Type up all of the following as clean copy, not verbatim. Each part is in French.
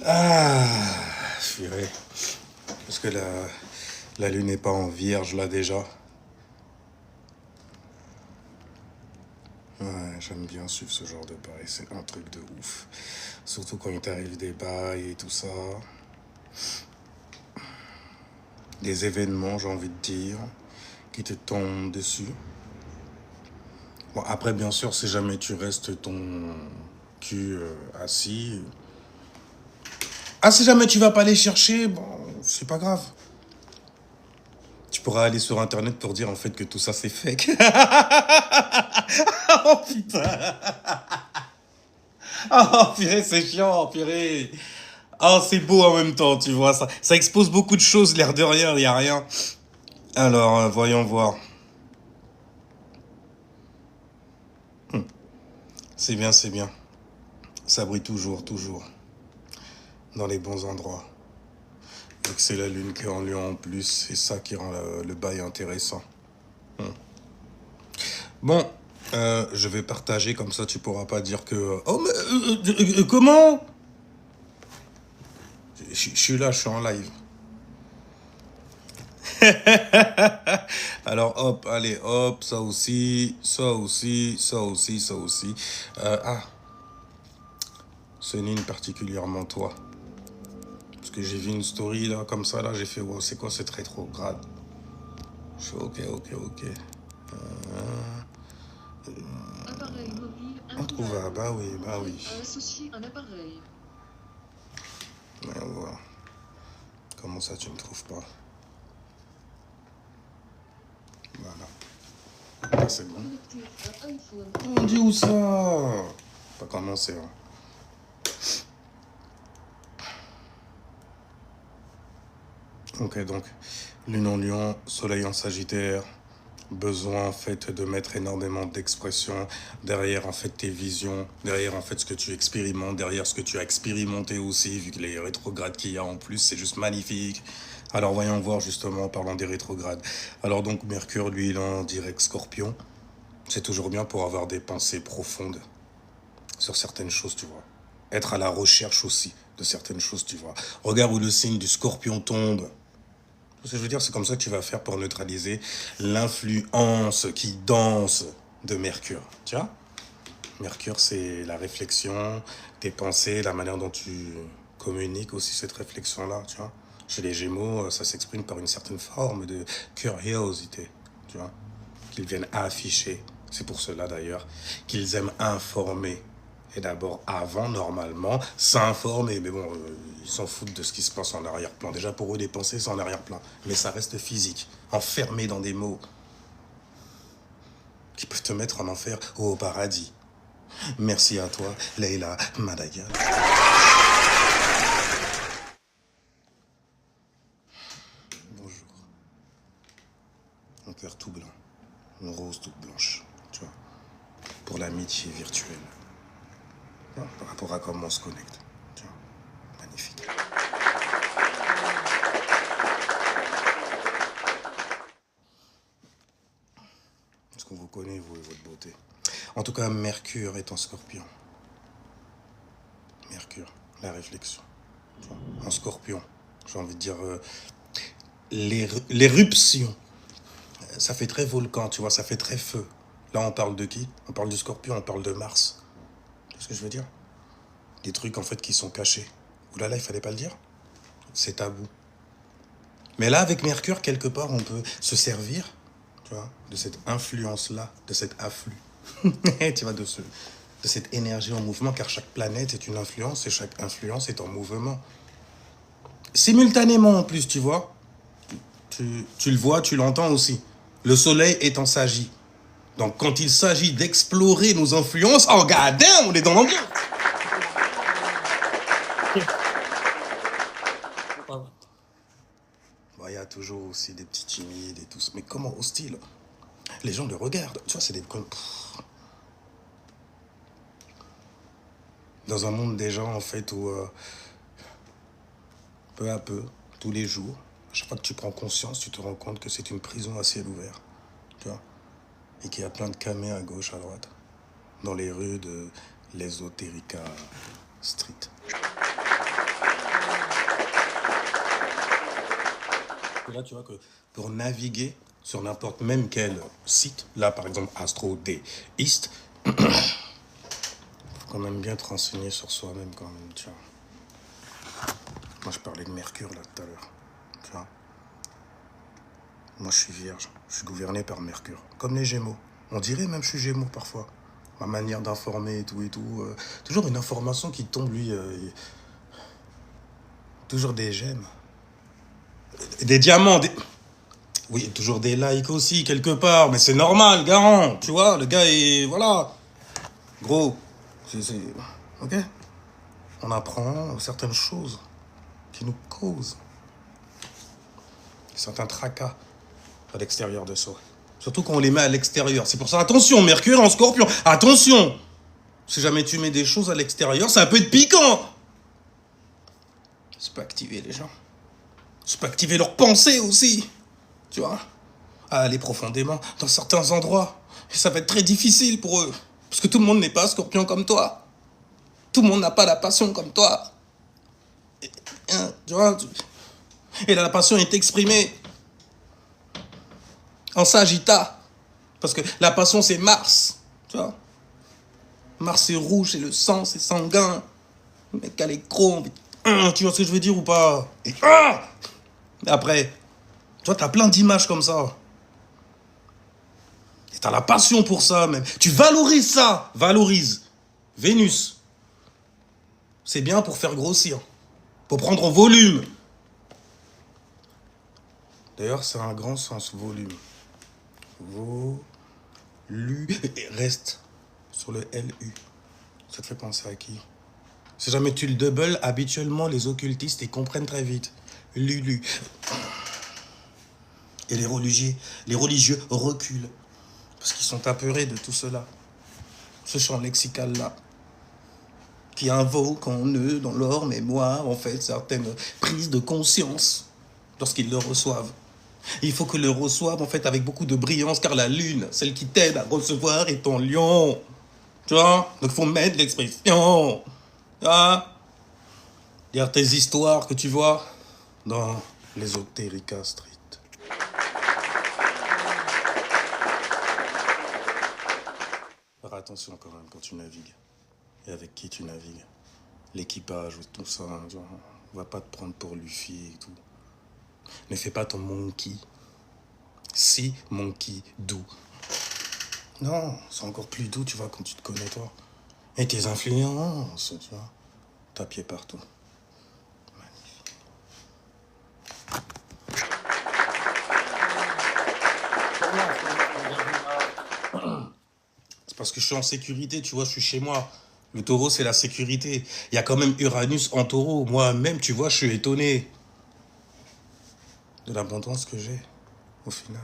Ah, purée. Parce que la lune n'est pas en vierge là déjà. Ouais, j'aime bien suivre ce genre de bail, c'est un truc de ouf. Surtout quand il t'arrive des bails et tout ça. Des événements, j'ai envie de dire, qui te tombent dessus. Bon, après, bien sûr, si jamais tu restes ton cul assis. Ah, si jamais tu vas pas les chercher, bon, c'est pas grave. Tu pourras aller sur internet pour dire en fait que tout ça c'est fake. Oh putain. Oh purée, c'est chiant, purée. Oh, c'est beau en même temps, tu vois. Ça expose beaucoup de choses, l'air de rien, y a rien. Alors, voyons voir. C'est bien, c'est bien. Ça brille toujours, toujours. Dans les bons endroits. Donc c'est la lune qui est en lion en plus. C'est ça qui rend le bail intéressant. Bon, je vais partager comme ça tu pourras pas dire que... Oh mais comment je suis là, je suis en live. Alors hop, allez, hop, ça aussi, ça aussi, ça aussi, ça aussi. Ah, Céline particulièrement toi. Parce que j'ai vu une story là, comme ça, là, j'ai fait, wow, c'est quoi cette rétrograde? Je fais, ok, ok, ok. Appareil mobile Introuvable, bah oui, bah oui. associer un appareil. Voyons voir. Comment ça, tu ne trouves pas? Voilà. Ah, c'est bon. Connecté à iPhone. On dit où ça? Pas commencé, hein. Ok, donc, lune en lion, soleil en sagittaire, besoin en fait de mettre énormément d'expression derrière en fait tes visions, derrière en fait ce que tu expérimentes, derrière ce que tu as expérimenté aussi, vu que les rétrogrades qu'il y a en plus, c'est juste magnifique. Alors voyons voir justement en parlant des rétrogrades. Alors donc Mercure, lui, il est en direct Scorpion. C'est toujours bien pour avoir des pensées profondes sur certaines choses, tu vois. Être à la recherche aussi de certaines choses, tu vois. Regarde où le signe du Scorpion tombe. Ce que je veux dire, c'est comme ça que tu vas faire pour neutraliser l'influence qui danse de Mercure. Tu vois? Mercure, c'est la réflexion, tes pensées, la manière dont tu communiques aussi cette réflexion-là, tu vois? Chez les Gémeaux, ça s'exprime par une certaine forme de curiosité, tu vois? Qu'ils viennent afficher. C'est pour cela d'ailleurs qu'ils aiment informer. Et d'abord, avant, normalement, s'informer. Mais bon, ils s'en foutent de ce qui se passe en arrière-plan. Déjà, pour eux, les pensées, c'est en arrière-plan. Mais ça reste physique, enfermé dans des mots qui peuvent te mettre en enfer ou au paradis. Merci à toi, Leila Madaga. Bonjour. Un cœur tout blanc, une rose toute blanche, tu vois, pour l'amitié virtuelle. Par rapport à comment on se connecte. Tu vois, magnifique. Est-ce qu'on vous connaît, vous et votre beauté? En tout cas, Mercure est en Scorpion. Mercure, la réflexion. Tu vois, en Scorpion, j'ai envie de dire l'éruption. Ça fait très volcan, tu vois, ça fait très feu. Là, on parle de qui? On parle du Scorpion, on parle de Mars. Tu vois ce que je veux dire? Des trucs en fait qui sont cachés. Ouh là là, il fallait pas le dire. C'est tabou. Mais là, avec Mercure, quelque part, on peut se servir, tu vois, de cette influence-là, de cet afflux. Tu vois, de cette énergie en mouvement, car chaque planète est une influence et chaque influence est en mouvement. Simultanément en plus, tu vois. Tu le vois, tu l'entends aussi. Le soleil est en Sagie. Donc quand il s'agit d'explorer nos influences, oh god damn, on est dans l'ambiance. Bon, il y a toujours aussi des petits timides et tout ça. Mais comment hostile? Les gens le regardent. Tu vois, c'est des... Dans un monde déjà, en fait, où peu à peu, tous les jours, à chaque fois que tu prends conscience, tu te rends compte que c'est une prison à ciel ouvert. Tu vois? Et qu'il y a plein de camés à gauche, à droite. Dans les rues de l'Ésotérica Street. Et là, tu vois que pour naviguer sur n'importe même quel site, là, par exemple, Astro East, faut quand même bien te renseigner sur soi-même quand même, tu vois. Moi, je parlais de Mercure, là, tout à l'heure, tu vois. Moi, je suis vierge, je suis gouverné par Mercure, comme les Gémeaux. On dirait même que je suis Gémeaux, parfois. Ma manière d'informer et tout. Toujours une information qui tombe, lui, toujours des gemmes. Des diamants, des... Oui, toujours des likes aussi, quelque part, mais c'est normal, garant, tu vois, le gars est... Voilà. Gros, ok. On apprend certaines choses qui nous causent certains tracas à l'extérieur de soi. Surtout quand on les met à l'extérieur. C'est pour ça, attention, Mercure en Scorpion, attention. Si jamais tu mets des choses à l'extérieur, ça peut être piquant. Ça peut activer les gens. Ça peut activer leurs pensées aussi, tu vois. À aller profondément dans certains endroits. Et ça va être très difficile pour eux. Parce que tout le monde n'est pas Scorpion comme toi. Tout le monde n'a pas la passion comme toi. Et, tu vois, et la passion est exprimée en Sagittaire. Parce que la passion, c'est Mars. Tu vois. Mars, c'est rouge, c'est le sang, c'est sanguin. Le mec a les crocs. Tu vois ce que je veux dire ou pas? Et après, tu vois, t'as plein d'images comme ça. Et t'as la passion pour ça, même. Tu valorises ça. Valorise. Vénus. C'est bien pour faire grossir. Pour prendre en volume. D'ailleurs, c'est un grand sens, volume. Reste sur le LU. Ça te fait penser à qui? Si jamais tu le doubles, habituellement, les occultistes, ils comprennent très vite. Lulu. Et les religieux reculent. Parce qu'ils sont apeurés de tout cela. Ce champ lexical-là. Qui invoque en eux, dans leur mémoire, en fait, certaines prises de conscience lorsqu'ils le reçoivent. Et il faut que le reçoivent, en fait, avec beaucoup de brillance, car la lune, celle qui t'aide à recevoir, est en lion. Tu vois? Donc, il faut mettre l'expression. Tu vois? Dire tes histoires que tu vois dans l'Ésotérica Street. Faire attention quand même quand tu navigues. Et avec qui tu navigues. L'équipage, tout ça. Genre, on va pas te prendre pour Luffy et tout. Ne fais pas ton monkey. Si monkey doux. Non, c'est encore plus doux, tu vois, quand tu te connais toi. Et tes influences, tu vois. T'as pied partout. C'est parce que je suis en sécurité, tu vois, je suis chez moi. Le taureau, c'est la sécurité. Il y a quand même Uranus en taureau. Moi-même, tu vois, je suis étonné de l'abondance que j'ai, au final.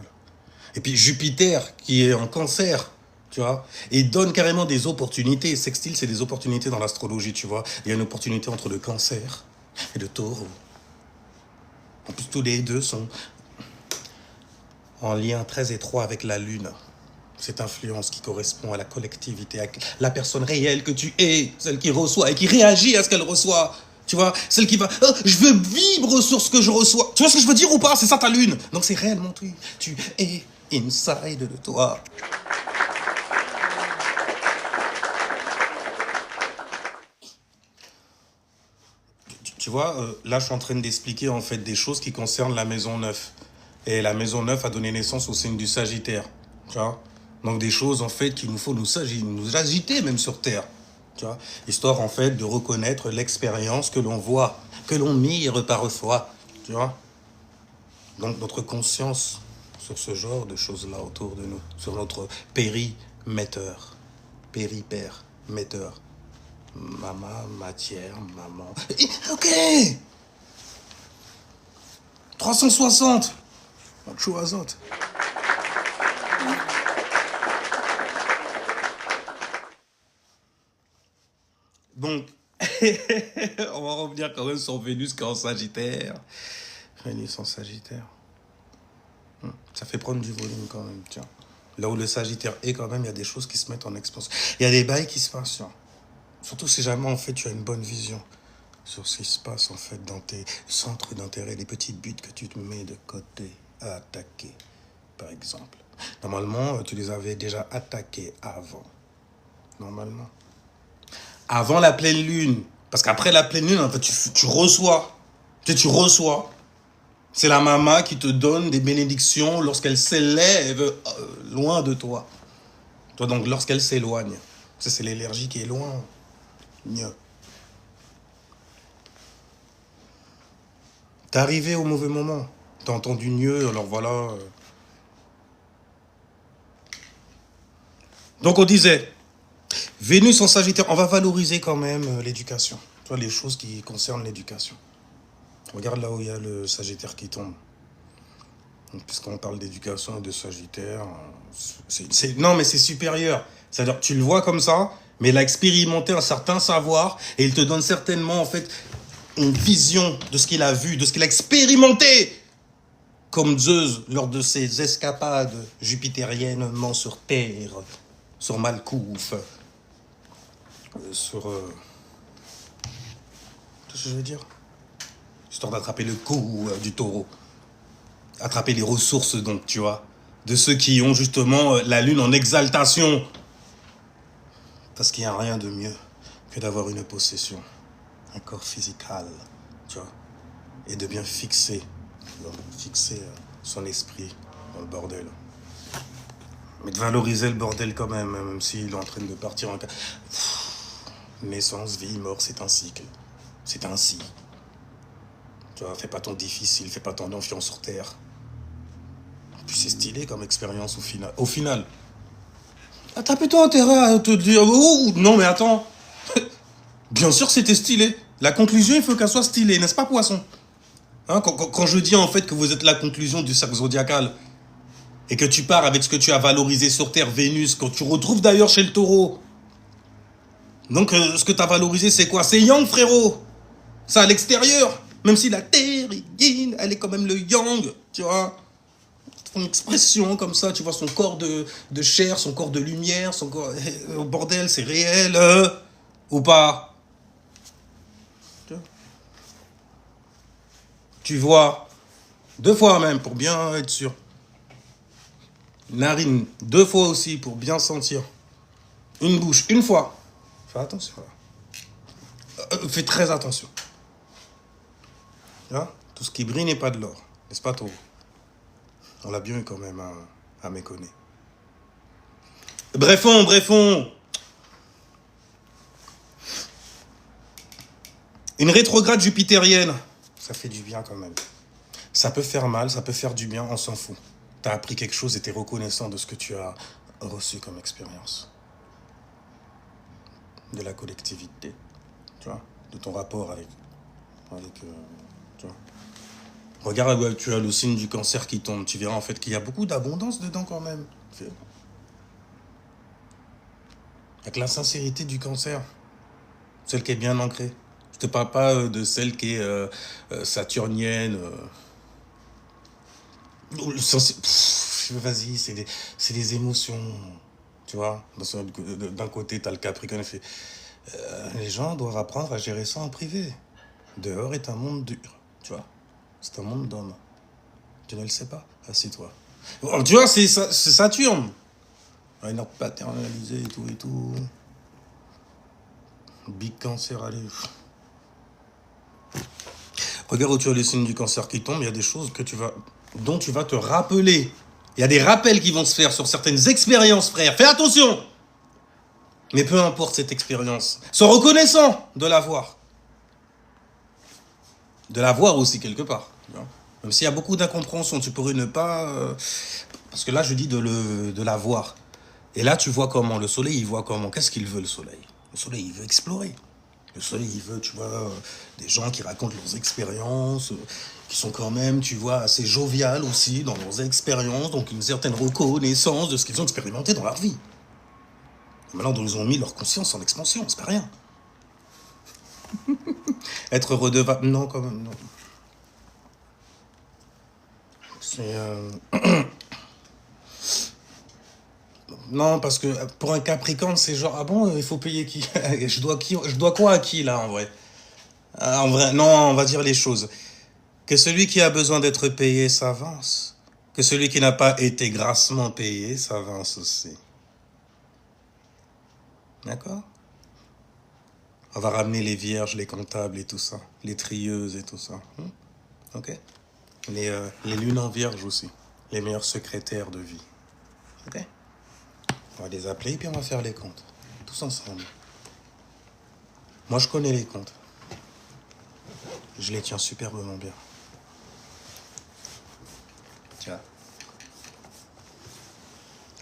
Et puis Jupiter, qui est en cancer, tu vois, et donne carrément des opportunités. Sextile, c'est des opportunités dans l'astrologie, tu vois. Il y a une opportunité entre le cancer et le taureau. En plus, tous les deux sont en lien très étroit avec la lune. Cette influence qui correspond à la collectivité, à la personne réelle que tu es, celle qui reçoit et qui réagit à ce qu'elle reçoit. Tu vois, celle qui va, oh, je veux vibrer sur ce que je reçois. Tu vois ce que je veux dire ou pas? C'est ça ta lune. Donc c'est réellement toi. Tu es inside de toi. Tu vois, là je suis en train d'expliquer en fait des choses qui concernent la maison 9. Et la maison 9 a donné naissance au signe du Sagittaire. Tu vois? Donc des choses en fait qu'il nous faut nous agiter même sur Terre. Tu vois? Histoire en fait de reconnaître l'expérience que l'on voit, que l'on mire parfois. Tu vois? Donc notre conscience sur ce genre de choses-là autour de nous, sur notre périmètre, péripère-metteur. Maman, matière, maman. Ok 360 Chaud azote. Donc, on va revenir quand même sur Vénus qui est en Sagittaire. Vénus en Sagittaire. Ça fait prendre du volume quand même, tiens. Là où le Sagittaire est quand même, il y a des choses qui se mettent en expansion. Il y a des bails qui se passent, tiens. Surtout si jamais en fait tu as une bonne vision. sur ce qui se passe en fait dans tes centres d'intérêt, les petits buts que tu te mets de côté à attaquer, par exemple. Normalement, tu les avais déjà attaqués avant. Normalement. Avant la pleine lune. Parce qu'après la pleine lune, en fait, tu reçois. Tu reçois. C'est la maman qui te donne des bénédictions lorsqu'elle s'élève loin de toi. Toi, donc, lorsqu'elle s'éloigne. Ça, c'est l'énergie qui est loin. T'es arrivé au mauvais moment. T'as entendu mieux, alors voilà. Donc, on disait, Vénus en Sagittaire, on va valoriser quand même l'éducation. Tu vois, les choses qui concernent l'éducation. Regarde là où il y a le Sagittaire qui tombe. Puisqu'on parle d'éducation et de Sagittaire, non, mais c'est supérieur. C'est-à-dire, tu le vois comme ça, mais il a expérimenté un certain savoir et il te donne certainement, en fait, une vision de ce qu'il a vu, de ce qu'il a expérimenté. Comme Zeus, lors de ses escapades jupitériennement sur Terre, sur Malkouf, sur... Qu'est-ce que je veux dire? Histoire d'attraper le cou du taureau. Attraper les ressources, donc, tu vois, de ceux qui ont justement la lune en exaltation. Parce qu'il n'y a rien de mieux que d'avoir une possession, un corps physical, tu vois, et de bien fixer son esprit dans le bordel. Mais de valoriser le bordel quand même s'il est en train de partir en... Naissance, vie, mort, c'est un cycle. C'est ainsi. Tu vois, fais pas ton difficile, fais pas ton enfiant sur terre. Puis c'est stylé comme expérience au final. Au final, t'as plutôt intérêt à te dire, oh, non mais attends. Bien sûr c'était stylé. La conclusion, il faut qu'elle soit stylée, n'est-ce pas, poisson? Hein, quand je dis en fait que vous êtes la conclusion du cercle zodiacal, et que tu pars avec ce que tu as valorisé sur Terre, Vénus, quand tu retrouves d'ailleurs chez le taureau. Donc ce que tu as valorisé, c'est quoi? C'est yang, frérot. Ça à l'extérieur. Même si la Terre est yin, elle est quand même le yang, tu vois. Son expression comme ça, tu vois, son corps de chair, son corps de lumière, son corps... bordel, c'est réel, ou pas? Tu vois, 2 fois même, pour bien être sûr. Narine, 2 fois aussi, pour bien sentir. Une bouche, 1 fois. Fais attention. Fais très attention. Hein? Tout ce qui brille n'est pas de l'or, n'est-ce pas, trop? On l'a bien eu quand même à méconnaître. Brefons. Une rétrograde jupitérienne, ça fait du bien quand même. Ça peut faire mal, ça peut faire du bien, on s'en fout. T'as appris quelque chose et t'es reconnaissant de ce que tu as reçu comme expérience. De la collectivité, tu vois, de ton rapport avec tu vois. Regarde, tu as le signe du cancer qui tombe. Tu verras en fait qu'il y a beaucoup d'abondance dedans quand même. Avec la sincérité du cancer. Celle qui est bien ancrée. Je te parle pas de celle qui est saturnienne. Vas-y, c'est des émotions. Tu vois, d'un côté, tu as le Capricorne. Les gens doivent apprendre à gérer ça en privé. Dehors est un monde dur. Tu vois. C'est un monde d'hommes. Tu ne le sais pas? Assieds-toi. Oh, tu vois, c'est Saturne. Un ordre paternalisé et tout. Big cancer, allez. Regarde où tu as les signes du cancer qui tombent. Il y a des choses dont tu vas te rappeler. Il y a des rappels qui vont se faire sur certaines expériences, frère. Fais attention! Mais peu importe cette expérience. Sois reconnaissant de l'avoir. De l'avoir aussi quelque part. Même s'il y a beaucoup d'incompréhension, tu pourrais ne pas... parce que là, je dis de l'avoir. Et là, tu vois comment. Le soleil, il voit comment. Qu'est-ce qu'il veut, le soleil? Le soleil, il veut explorer. Le soleil, il veut, tu vois, des gens qui racontent leurs expériences, qui sont quand même, tu vois, assez joviales aussi dans leurs expériences, donc une certaine reconnaissance de ce qu'ils ont expérimenté dans leur vie. Et maintenant, ils ont mis leur conscience en expansion, c'est pas rien. Être redevable... Non, quand même, non. C'est... Non, parce que pour un Capricorne, c'est genre, ah bon, il faut payer qui? Je dois quoi à qui, là, en vrai? En vrai, non, on va dire les choses. Que celui qui a besoin d'être payé s'avance. Que celui qui n'a pas été grassement payé s'avance aussi. D'accord? On va ramener les vierges, les comptables et tout ça. Les trieuses et tout ça. Ok? Les lunes en vierge aussi. Les meilleurs secrétaires de vie. Ok? On va les appeler et puis on va faire les comptes. Tous ensemble. Moi, je connais les comptes. Je les tiens superbement bien. Tiens.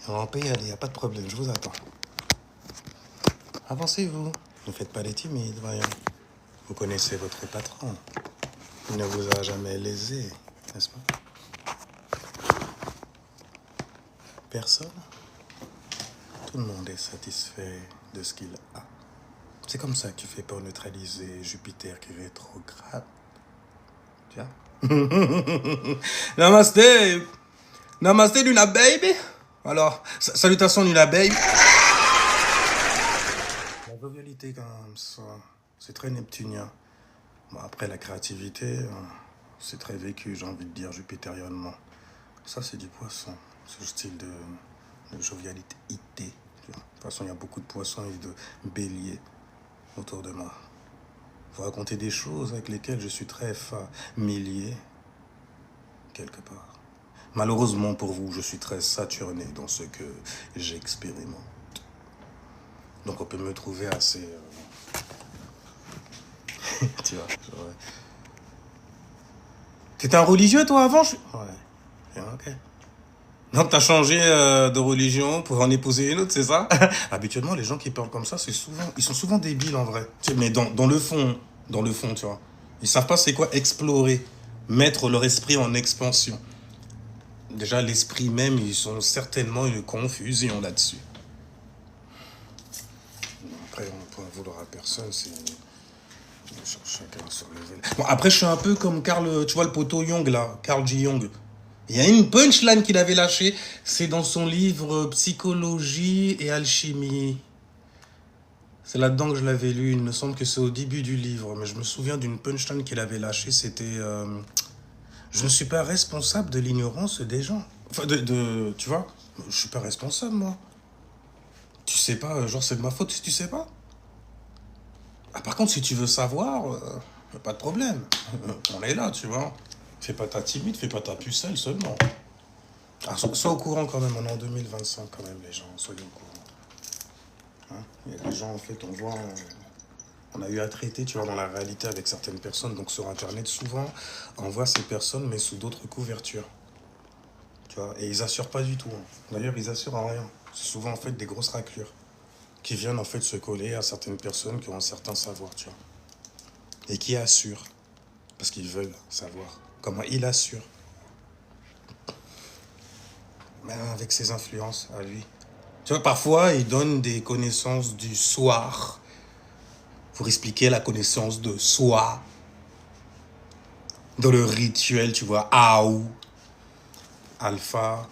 On peut y aller, il n'y a pas de problème, je vous attends. Avancez-vous. Ne faites pas les timides, voyons. Vous connaissez votre patron. Il ne vous a jamais lésé, n'est-ce pas? Personne? Tout le monde est satisfait de ce qu'il a. C'est comme ça que tu fais pour neutraliser Jupiter qui est rétrograde. Tu vois? Namasté! Namasté, Luna Baby! Alors, salutations, Luna Baby! La jovialité comme ça, c'est très neptunien. Bon, après, la créativité, c'est très vécu, j'ai envie de dire, jupitériennement. Ça, c'est du poisson. Ce style de jovialité. De toute façon, il y a beaucoup de poissons et de béliers autour de moi. Vous raconter des choses avec lesquelles je suis très familier, quelque part. Malheureusement pour vous, je suis très saturné dans ce que j'expérimente. Donc on peut me trouver assez... tu vois, ouais. T'étais un religieux, toi, avant? Ouais. Ok. Donc t'as changé de religion pour en épouser une autre, c'est ça? Habituellement, les gens qui parlent comme ça, ils sont souvent débiles en vrai. Tu sais, mais dans le fond, tu vois. Ils savent pas c'est quoi explorer, mettre leur esprit en expansion. Déjà, l'esprit même, ils ont certainement une confusion là-dessus. Après, on peut en vouloir à personne, c'est... Chacun sur level. Bon, après, je suis un peu comme Carl, tu vois le poteau Jung, là, Carl J. Jung. Il y a une punchline qu'il avait lâchée, c'est dans son livre Psychologie et Alchimie. C'est là-dedans que je l'avais lu, il me semble que c'est au début du livre, mais je me souviens d'une punchline qu'il avait lâchée, c'était... je ne suis pas responsable de l'ignorance des gens. Enfin, tu vois, je suis pas responsable, moi. Tu sais pas, genre c'est de ma faute si tu sais pas. Ah, par contre, si tu veux savoir, pas de problème. On est là, tu vois. Fais pas ta timide, fais pas ta pucelle seulement. Ah, sois au courant quand même, on est en 2025 quand même, les gens, soyez au courant. Hein, il y a des gens, en fait, on voit... on a eu à traiter, tu vois, dans la réalité avec certaines personnes. Donc sur Internet, souvent, on voit ces personnes, mais sous d'autres couvertures. Tu vois, et ils assurent pas du tout. Hein. D'ailleurs, ils assurent en rien. C'est souvent, en fait, des grosses raclures qui viennent, en fait, se coller à certaines personnes qui ont un certain savoir, tu vois. Et qui assurent. Parce qu'ils veulent savoir. Comment il assure. Mais avec ses influences à lui. Tu vois, parfois, il donne des connaissances du soir pour expliquer la connaissance de soi. Dans le rituel, tu vois, AOU, alpha,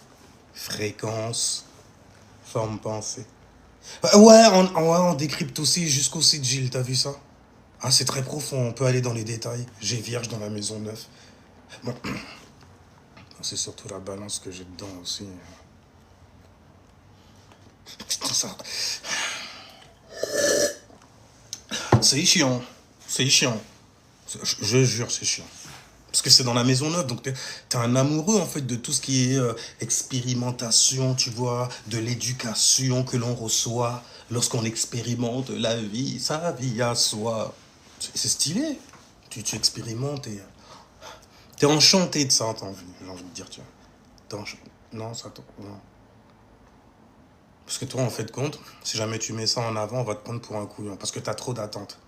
fréquence, forme pensée. Ouais, on décrypte aussi jusqu'au site Gilles, t'as vu ça? Ah, c'est très profond, on peut aller dans les détails. J'ai vierge dans la maison neuve. Bon, c'est surtout la balance que j'ai dedans aussi. Putain, ça... C'est chiant, c'est chiant. Je jure, c'est chiant. Parce que c'est dans la maison neuve, donc t'es un amoureux en fait de tout ce qui est expérimentation, tu vois, de l'éducation que l'on reçoit lorsqu'on expérimente la vie, sa vie à soi. C'est stylé. Tu expérimentes et t'es enchanté de ça, j'ai envie de dire, tu vois. Non, non. Parce que toi, en fait de compte, si jamais tu mets ça en avant, on va te prendre pour un couillon, parce que t'as trop d'attentes.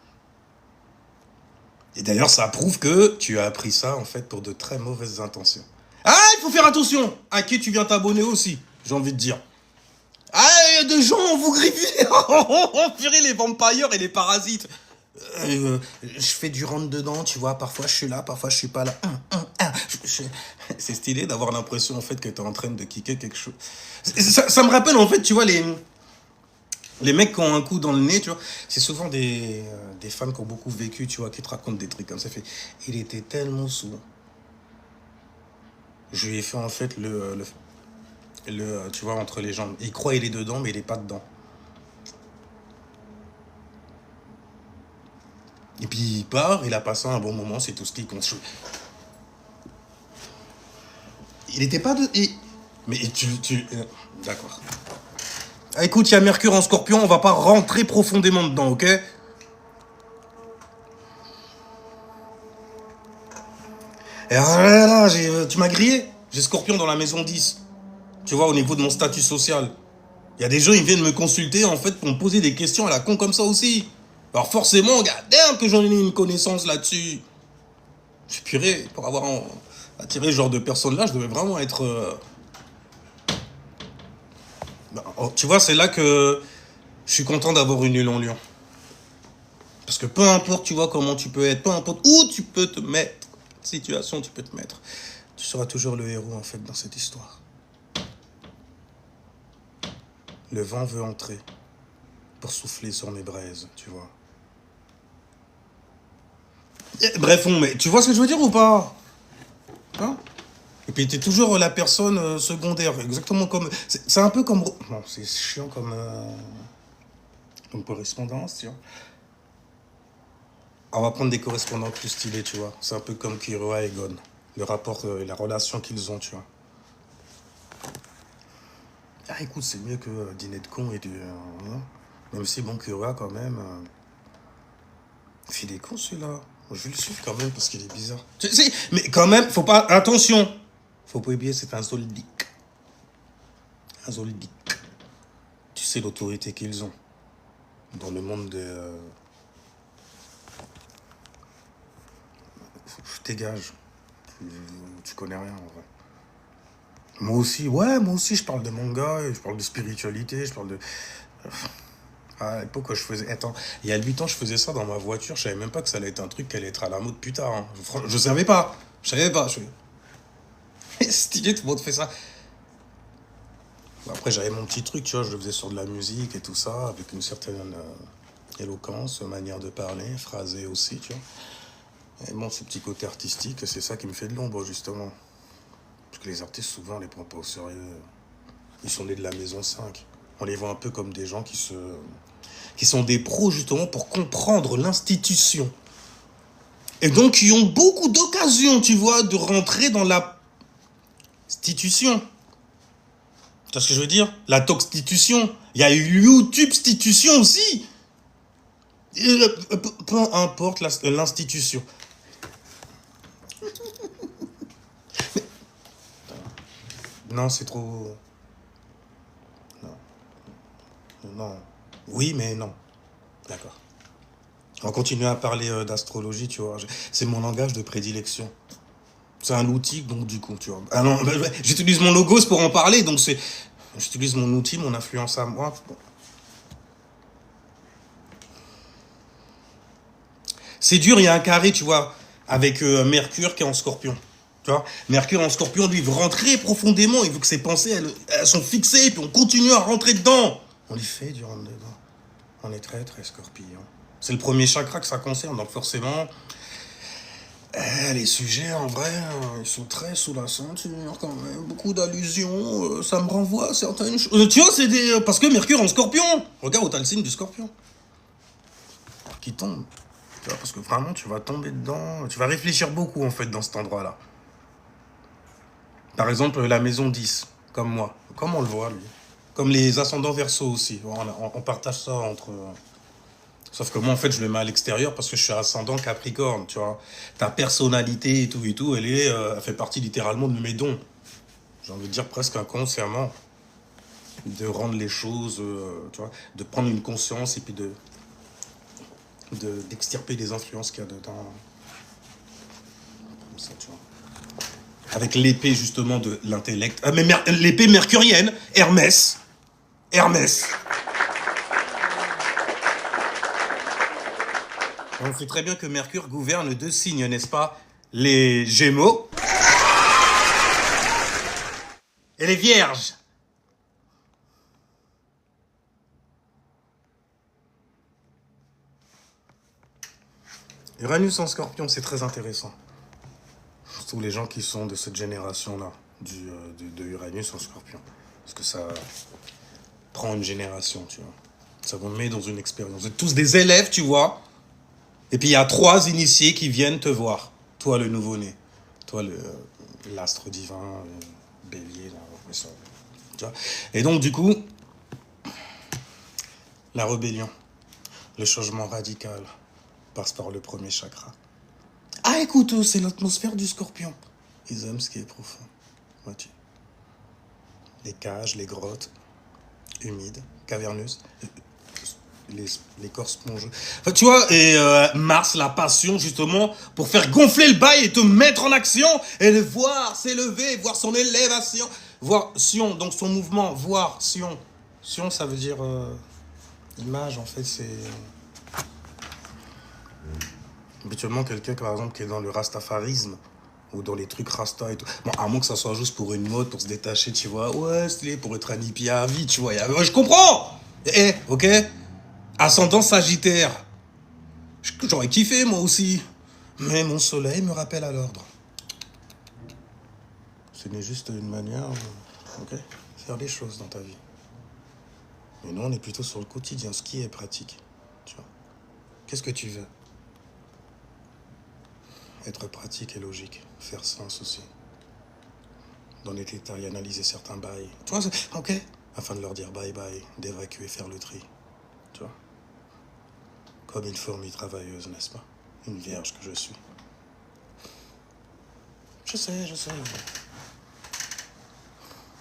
Et d'ailleurs, ça prouve que tu as appris ça, en fait, pour de très mauvaises intentions. Ah, il faut faire attention à qui tu viens t'abonner aussi, j'ai envie de dire. Ah, il y a des gens, vous griffez. Purée, les vampires et les parasites. Je fais du rentre-dedans, tu vois, parfois je suis là, parfois je suis pas là. C'est stylé d'avoir l'impression, en fait, que tu es en train de kicker quelque chose. Ça me rappelle, en fait, tu vois, Les mecs qui ont un coup dans le nez, tu vois, c'est souvent des femmes qui ont beaucoup vécu, tu vois, qui te racontent des trucs comme ça. Fait, il était tellement saoul. Je lui ai fait en fait tu vois, entre les jambes. Il croit qu'il est dedans, mais il est pas dedans. Et puis il part, il a passé un bon moment, c'est tout ce qui compte. Il était pas de. Mais d'accord. Ah, écoute, il y a Mercure en Scorpion, on va pas rentrer profondément dedans, ok? Et là, tu m'as grillé. J'ai Scorpion dans la maison 10. Tu vois, au niveau de mon statut social. Il y a des gens, ils viennent me consulter, en fait, pour me poser des questions à la con comme ça aussi. Alors forcément, regarde que j'en ai une connaissance là-dessus. Je suis purée, pour avoir attiré ce genre de personnes-là, je devais vraiment être... tu vois, c'est là que je suis content d'avoir une Lune en Lion. Parce que peu importe, tu vois, comment tu peux être, peu importe où tu peux te mettre, situation tu peux te mettre, tu seras toujours le héros, en fait, dans cette histoire. Le vent veut entrer pour souffler sur mes braises, tu vois. Bref, mais tu vois ce que je veux dire ou pas? Hein? Et puis t'es toujours la personne secondaire, exactement comme... C'est un peu comme... Non, c'est chiant comme correspondance, tu vois. On va prendre des correspondants plus stylés, tu vois. C'est un peu comme Kiroa et Gon. Le rapport, la relation qu'ils ont, tu vois. Ah, écoute, c'est mieux que dîner de con et du... hein. Même si, bon, Kiroa, quand même... il est con, celui-là. Je vais le suivre quand même parce qu'il est bizarre. Tu sais, mais quand même, faut pas... Attention. Faut pas oublier, c'est un Zoldyck. Un Zoldyck. Tu sais l'autorité qu'ils ont dans le monde des... Dégage. Tu connais rien, en vrai. Moi aussi, je parle de manga, je parle de spiritualité, je parle de... À l'époque, je faisais... Attends, il y a 8 ans, je faisais ça dans ma voiture, je savais même pas que ça allait être un truc qui allait être à la mode plus tard. Hein. Je savais pas. Je savais pas. Stylé, tout le monde fait ça. Après, j'avais mon petit truc, tu vois, je le faisais sur de la musique et tout ça, avec une certaine éloquence, manière de parler, phrasé aussi, tu vois. Et bon, ce petit côté artistique, c'est ça qui me fait de l'ombre, justement. Parce que les artistes, souvent, on les prend pas au sérieux. Ils sont nés de la maison 5. On les voit un peu comme des gens qui sont des pros, justement, pour comprendre l'institution. Et donc, qui ont beaucoup d'occasions, tu vois, de rentrer dans la institution. Tu vois ce que je veux dire? La toxstitution. Il y a eu YouTube-stitution aussi. Peu importe l'institution. Non, c'est trop... Non. Non. Oui, mais non. D'accord. On va continuer à parler d'astrologie, tu vois. C'est mon langage de prédilection. C'est un outil, donc du coup, tu vois. Ah non, j'utilise mon logos pour en parler, donc c'est... J'utilise mon outil, mon influence à moi. Bon. C'est dur, il y a un carré, tu vois, avec Mercure qui est en Scorpion. Tu vois, Mercure en Scorpion, lui, il veut rentrer profondément, il veut que ses pensées, elles sont fixées, et puis on continue à rentrer dedans. On y fait du rentre dedans. On est très, très Scorpion. C'est le premier chakra que ça concerne, donc forcément, les sujets, en vrai, ils sont très sous la ceinture, quand même. Beaucoup d'allusions, ça me renvoie à certaines choses. Tu vois, c'est des... Parce que Mercure en Scorpion. Regarde où t'as le signe du Scorpion. Qui tombe. Tu vois, parce que vraiment, tu vas tomber dedans. Tu vas réfléchir beaucoup, en fait, dans cet endroit-là. Par exemple, la maison 10, comme moi. Comme on le voit, lui. Comme les ascendants Verseau aussi. On partage ça entre... Sauf que moi, en fait, je le mets à l'extérieur parce que je suis ascendant Capricorne, tu vois. Ta personnalité et tout, elle fait partie littéralement de mes dons. J'ai envie de dire presque inconsciemment. De rendre les choses, tu vois, de prendre une conscience et puis d'extirper les influences qu'il y a dedans. Comme ça, tu vois. Avec l'épée, justement, de l'intellect. Ah, mais l'épée mercurienne, Hermès. Hermès. On sait très bien que Mercure gouverne 2 signes, n'est-ce pas? Les Gémeaux et les Vierges. Uranus en scorpion, c'est très intéressant. Surtout les gens qui sont de cette génération-là, de Uranus en scorpion. Parce que ça prend une génération, tu vois. Ça vous met dans une expérience. Vous êtes tous des élèves, tu vois. Et puis il y a 3 initiés qui viennent te voir. Toi, le nouveau-né. Toi, l'astre divin, le bélier, là, tu vois. Et donc, du coup, la rébellion, le changement radical passe par le premier chakra. Ah, écoute, c'est l'atmosphère du scorpion. Ils aiment ce qui est profond. Vois-tu. Les cages, les grottes, humides, caverneuses, les corps spongieux. Enfin, tu vois, et Mars, la passion, justement, pour faire gonfler le bail et te mettre en action et le voir s'élever, voir son élévation, voir Sion, donc son mouvement, voir Sion. Sion, ça veut dire image, en fait, c'est habituellement quelqu'un, par exemple, qui est dans le rastafarisme ou dans les trucs rasta et tout. Bon, à moins que ça soit juste pour une mode, pour se détacher, tu vois. Ouais, c'est pour être un hippie à vie, tu vois. Ouais, je comprends. Ok. Ascendant Sagittaire. J'aurais kiffé, moi aussi. Mais mon soleil me rappelle à l'ordre. Ce n'est juste une manière, ok, faire des choses dans ta vie. Mais nous, on est plutôt sur le quotidien, ce qui est pratique. Tu vois. Qu'est-ce que tu veux? Être pratique et logique. Faire sens aussi. Dans les détails, analyser certains bails. Tu vois, ok. Afin de leur dire bye bye, d'évacuer, faire le tri. Tu vois. Comme une fourmi travailleuse, n'est-ce pas? Une vierge que je suis. Je sais.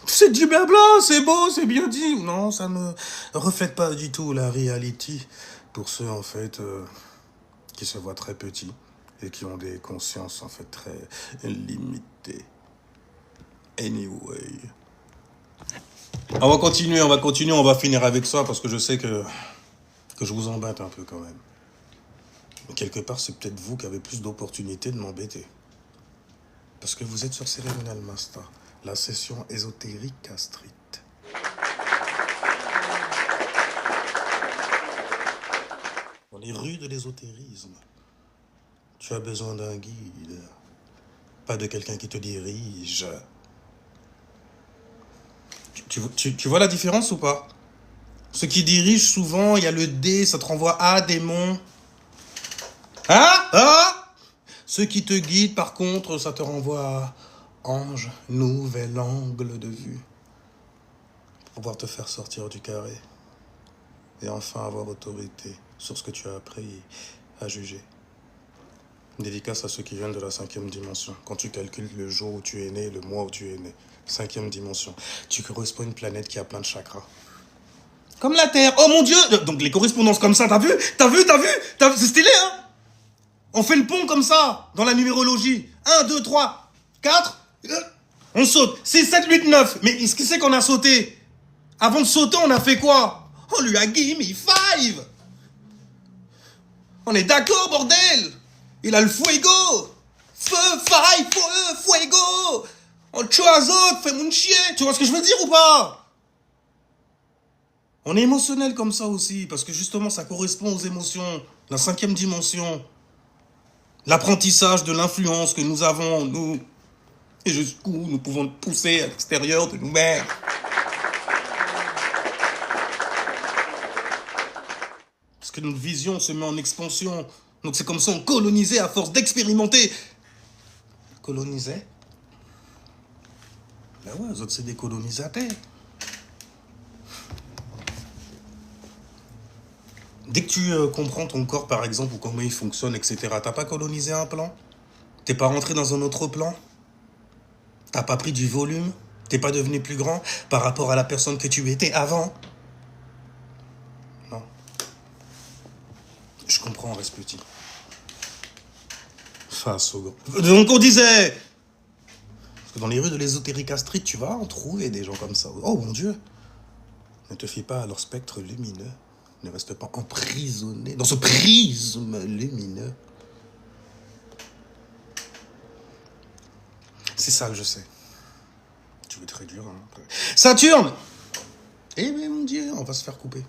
C'est du blabla, c'est beau, c'est bien dit. Non, ça ne reflète pas du tout la réalité. Pour ceux, en fait, qui se voient très petits et qui ont des consciences, en fait, très limitées. Anyway. On va continuer, on va finir avec ça parce que je sais que je vous embête un peu quand même. Mais quelque part, c'est peut-être vous qui avez plus d'opportunités de m'embêter. Parce que vous êtes sur Cérémonial Master, la session ésotérique castrite. On est rue de l'ésotérisme. Tu as besoin d'un guide, pas de quelqu'un qui te dirige. Tu vois la différence ou pas? Ceux qui dirigent, souvent, il y a le D, ça te renvoie à démon. Ceux qui te guident, par contre, ça te renvoie à ange, nouvel angle de vue. Pour pouvoir te faire sortir du carré. Et enfin avoir autorité sur ce que tu as appris à juger. Dédicace à ceux qui viennent de la 5e dimension. Quand tu calcules le jour où tu es né, le mois où tu es né. 5e dimension. Tu corresponds à une planète qui a plein de chakras. Comme la Terre. Oh mon Dieu! Donc les correspondances comme ça, t'as vu? C'est stylé, hein? On fait le pont comme ça, dans la numérologie. 1, 2, 3, 4. On saute. 6, 7, 8, 9. Mais ce qui c'est qu'on a sauté? Avant de sauter, on a fait quoi? On lui a gimme 5. On est d'accord, bordel? Il a le fuego. Feu, faille, feu, fuego. On choisit, fais mon chier. Tu vois ce que je veux dire ou pas? On est émotionnel comme ça aussi, parce que justement, ça correspond aux émotions. La 5e dimension. L'apprentissage de l'influence que nous avons en nous. Et jusqu'où nous pouvons pousser à l'extérieur de nous-mêmes. Parce que notre vision se met en expansion. Donc c'est comme ça on colonisait à force d'expérimenter. Colonisait? Ben ouais, les autres c'est des colonisateurs. Dès que tu comprends ton corps par exemple ou comment il fonctionne, etc., t'as pas colonisé un plan? T'es pas rentré dans un autre plan? T'as pas pris du volume? T'es pas devenu plus grand par rapport à la personne que tu étais avant? Non. Je comprends, on reste petit. Face au grand. Donc on disait... Parce que dans les rues de l'ésotérique Astrid, tu vas en trouver des gens comme ça. Oh mon Dieu! Ne te fie pas à leur spectre lumineux. Ne reste pas emprisonné dans ce prisme lumineux. C'est sale, je sais. Tu veux être très dur, hein. Saturne! Eh bien, mon Dieu, on va se faire couper.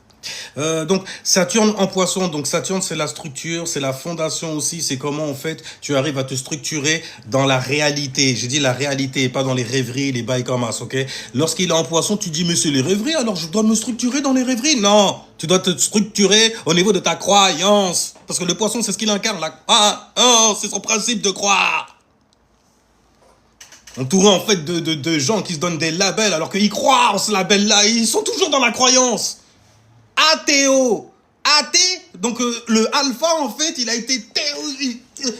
Donc Saturne en poisson, donc Saturne c'est la structure, c'est la fondation aussi, c'est comment en fait tu arrives à te structurer dans la réalité. J'ai dit la réalité et pas dans les rêveries, les bails comme ça, ok? Lorsqu'il est en poisson, tu dis mais c'est les rêveries, alors je dois me structurer dans les rêveries. Non, tu dois te structurer au niveau de ta croyance. Parce que le poisson c'est ce qu'il incarne, c'est son principe de croire. Entouré en fait de gens qui se donnent des labels alors qu'ils croient en ce label-là, ils sont toujours dans la croyance. Athéo. Athée, donc le alpha en fait, il a été théo.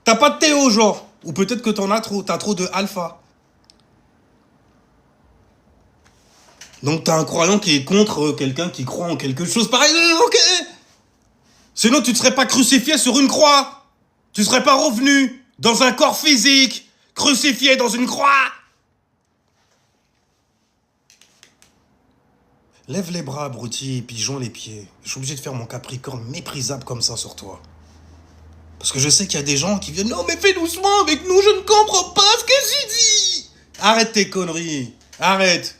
T'as pas de théo genre. Ou peut-être que t'en as trop, t'as trop de alpha. Donc t'as un croyant qui est contre quelqu'un qui croit en quelque chose pareil, ok. Sinon tu ne serais pas crucifié sur une croix. Tu serais pas revenu dans un corps physique. Crucifié dans une croix. Lève les bras, abruti, puis joins les pieds. Je suis obligé de faire mon capricorne méprisable comme ça sur toi. Parce que je sais qu'il y a des gens qui viennent... Non, mais fais doucement avec nous, je ne comprends pas ce que tu dis. Arrête tes conneries. Arrête.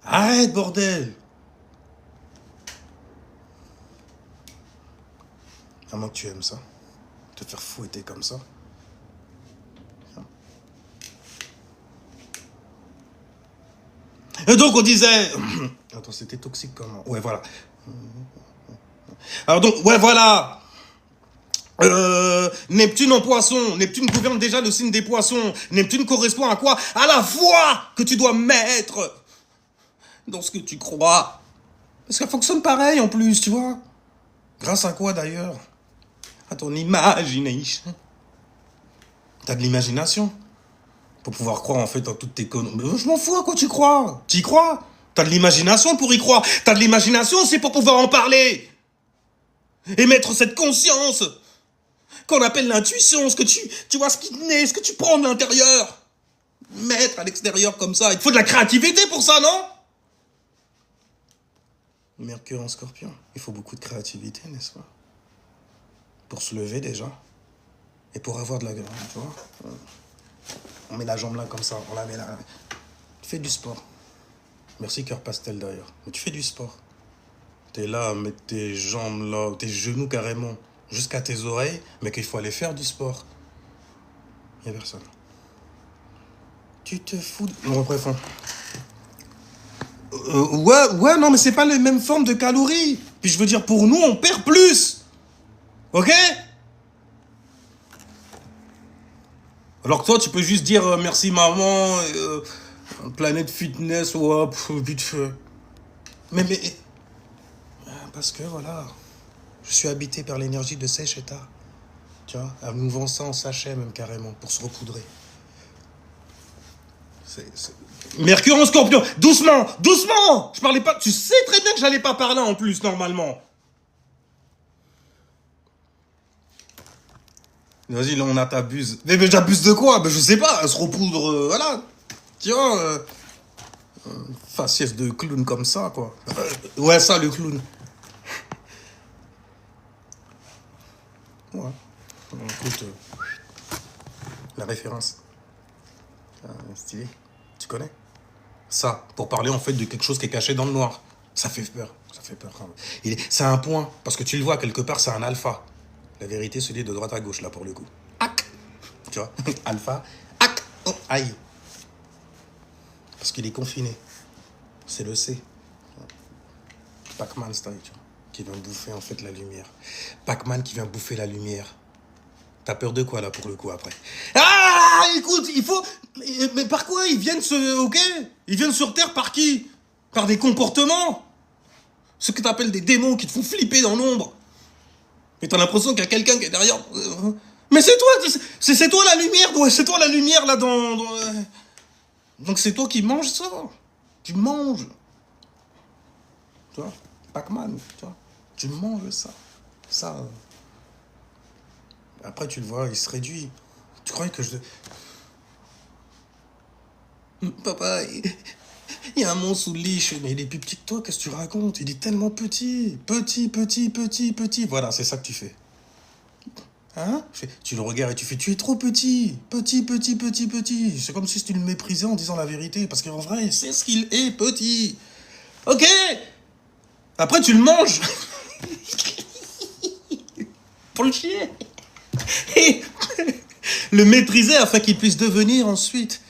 Arrête, bordel. À moins que tu aimes ça. Te faire fouetter comme ça. Et donc on disait... Attends, c'était toxique comment? Ouais, voilà. Alors donc, ouais, voilà. Neptune en poisson. Neptune gouverne déjà le signe des poissons. Neptune correspond à quoi? À la foi que tu dois mettre dans ce que tu crois. Parce qu'elle fonctionne pareil en plus, tu vois. Grâce à quoi d'ailleurs? À ton imagination. T'as de l'imagination pour pouvoir croire en fait en toutes tes conneries. Mais je m'en fous à quoi tu crois. Tu y crois? T'as de l'imagination pour y croire. T'as de l'imagination aussi pour pouvoir en parler. Et mettre cette conscience qu'on appelle l'intuition, ce que tu vois, ce qui naît, ce que tu prends de l'intérieur. Mettre à l'extérieur comme ça. Il te faut de la créativité pour ça, non? Mercure en Scorpion. Il faut beaucoup de créativité, n'est-ce pas? Pour se lever déjà. Et pour avoir de la graine, tu vois. On met la jambe là comme ça, on la met là. Tu fais du sport. Merci cœur pastel d'ailleurs. Mais tu fais du sport. T'es là à mettre tes jambes là, tes genoux carrément, jusqu'à tes oreilles, mais qu'il faut aller faire du sport. Il n'y a personne. Tu te fous de... Bon, bref. Ouais, non, mais c'est pas les mêmes formes de calories. Puis je veux dire, pour nous, on perd plus. Ok? Alors que toi, tu peux juste dire merci maman, planète fitness, ouais, vite fait. Mais, parce que voilà, je suis habité par l'énergie de Secheta. Tu vois, elle nous vend ça en sachet même carrément, pour se recoudrer. Mercure en Scorpion, doucement, doucement. Je parlais pas, tu sais très bien que j'allais pas par là en plus, normalement. Vas-y, là, on a t'abuse. Mais j'abuse de quoi? Je sais pas, elle se repoudre, voilà. Tu vois, faciès de clown comme ça, quoi. Ouais, ça, le clown. Ouais. Écoute, la référence. Stylé. Tu connais? Ça, pour parler en fait de quelque chose qui est caché dans le noir. Ça fait peur. Ça fait peur quand même. C'est un point, parce que tu le vois, quelque part, c'est un alpha. La vérité se lit de droite à gauche, là, pour le coup. Ac. Tu vois? Alpha. Ac. Oh, aïe. Parce qu'il est confiné. C'est le C. Pac-Man style, tu vois. Qui vient bouffer, en fait, la lumière. Pac-Man qui vient bouffer la lumière. T'as peur de quoi, là, pour le coup, après? Ah, écoute, il faut... Mais par quoi? Ils viennent Ok? Ils viennent sur Terre par qui? Par des comportements. Ce que t'appelles des démons qui te font flipper dans l'ombre. Et t'as l'impression qu'il y a quelqu'un qui est derrière. Mais c'est toi, c'est toi la lumière, c'est toi la lumière là dans... Donc c'est toi qui manges ça. Tu manges. Tu vois, Pac-Man, tu vois. Tu manges ça. Ça. Après tu le vois, il se réduit. Tu croyais que je... Papa, il y a un monstre sous le lit, mais il est plus petit que toi, qu'est-ce que tu racontes? Il est tellement petit. Petit. Voilà, c'est ça que tu fais. Hein? Tu le regardes et tu fais, tu es trop petit. Petit. C'est comme si tu le méprisais en disant la vérité. Parce qu'en vrai, c'est ce qu'il est, petit. Ok? Après, tu le manges. Pour le chier. Et le maîtriser afin qu'il puisse devenir ensuite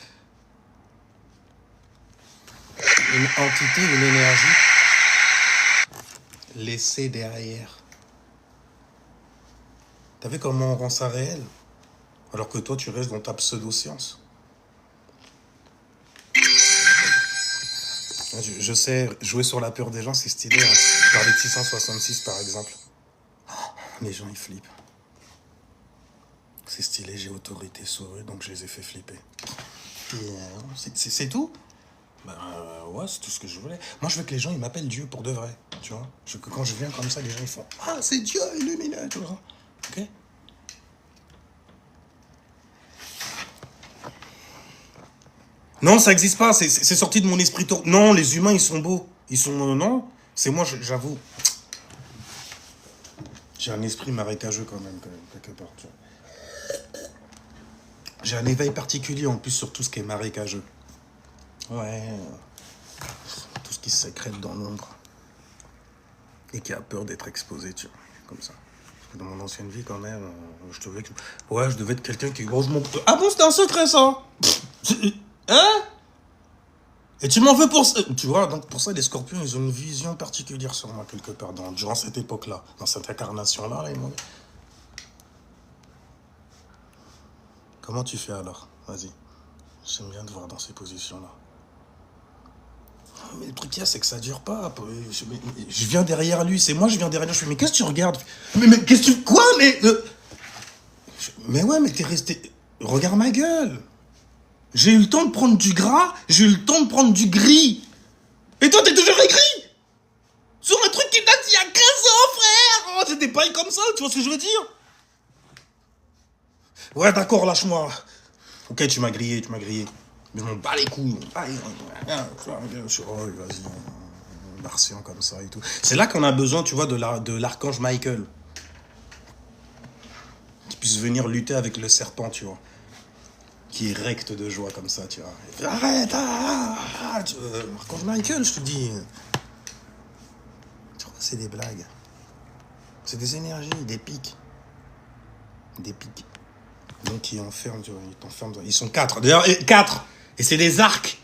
une entité, une énergie laissée derrière. T'as vu comment on rend ça réel? Alors que toi, tu restes dans ta pseudo-science. Je sais, jouer sur la peur des gens, c'est stylé. Hein. Je parlais de 666, par exemple. Les gens, ils flippent. C'est stylé, j'ai autorité sur eux, donc je les ai fait flipper. Et c'est tout? Ouais, c'est tout ce que je voulais. Moi, je veux que les gens, ils m'appellent Dieu pour de vrai, tu vois. Je veux que quand je viens comme ça, les gens, ils font « Ah, c'est Dieu illuminé », tu vois. Ok? Non, ça existe pas, c'est sorti de mon esprit. Non, les humains, ils sont beaux. Ils sont... non, c'est moi, j'avoue. J'ai un esprit marécageux quand même, quelque part, tu vois. J'ai un éveil particulier en plus sur tout ce qui est marécageux. Ouais. Tout ce qui se sécrète dans l'ombre. Et qui a peur d'être exposé, tu vois. Comme ça. Parce que dans mon ancienne vie, quand même, je devais être quelqu'un qui... Oh, ah bon, c'était un secret, ça? Hein? Et tu m'en veux pour ça? Tu vois, donc pour ça, les scorpions, ils ont une vision particulière sur moi, quelque part, durant cette époque-là, dans cette incarnation-là, là, ils m'ont dit... Comment tu fais alors? Vas-y. J'aime bien te voir dans ces positions-là. Mais le truc qu'il y a, c'est que ça dure pas. Je viens derrière lui, c'est moi, je viens derrière lui. Je fais, mais qu'est-ce que tu regardes? Mais qu'est-ce que tu... Quoi? Mais ouais, mais t'es resté... Regarde ma gueule. J'ai eu le temps de prendre du gras, j'ai eu le temps de prendre du gris. Et toi, t'es toujours aigri. Sur un truc qui date d'il y a 15 ans, frère. Oh, c'était pas comme ça, tu vois ce que je veux dire? Ouais, d'accord, lâche-moi. Ok, tu m'as grillé. Mais je m'en bats les couilles. Oh, vas-y, martien comme ça et tout. C'est là qu'on a besoin, tu vois, de l'archange Michael. Qui puisse venir lutter avec le serpent, tu vois. Qui est recte de joie comme ça, tu vois. Il fait, arrête, archange Michael, je te dis. Tu vois, c'est des blagues. C'est des énergies, des pics. Des pics. Donc ils enferment, tu vois, ils t'enferment. Ils sont 4. D'ailleurs, 4. Et c'est des arcs.